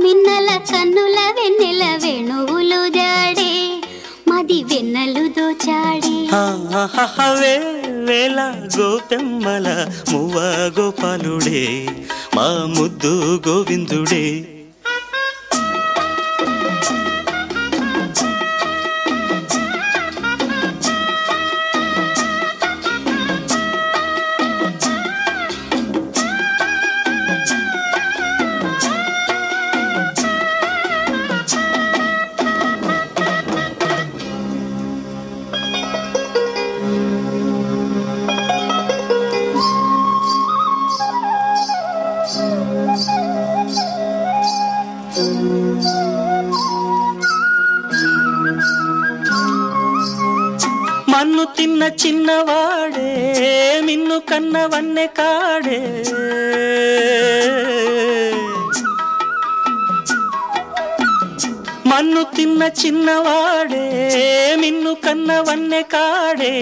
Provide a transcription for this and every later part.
మిన్నల కన్నుల వెన్నెల వేణువులు జాడే మది వెన్నెలు దోచాడే వేల గోపెమ్మల మువ్వ గోపాలుడే మా ముద్దు గోవిందుడే మన్ను తిన్న చిన్నవాడే మిన్ను కన్నవన్నె కాడే మన్ను తిన్న చిన్నవాడే మిన్ను కన్నవన్నె కాడే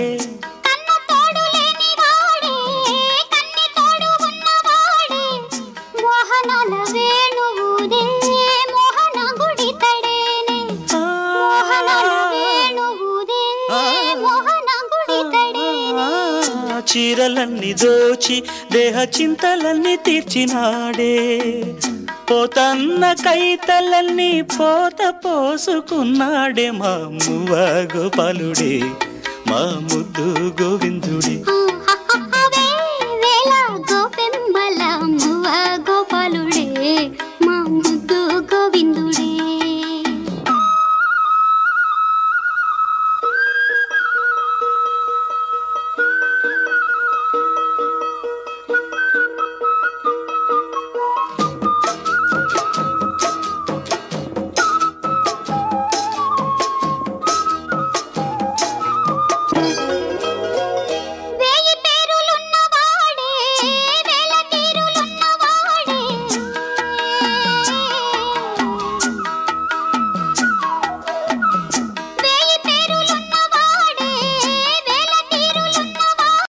చీరలన్నీ దోచి దేహ చింతలన్నీ తీర్చినాడే పోతన్న కైతలన్నీ పోత పోసుకున్నాడే మా మువ్వ గోపాలుడే మా ముద్దు గోవిందుడే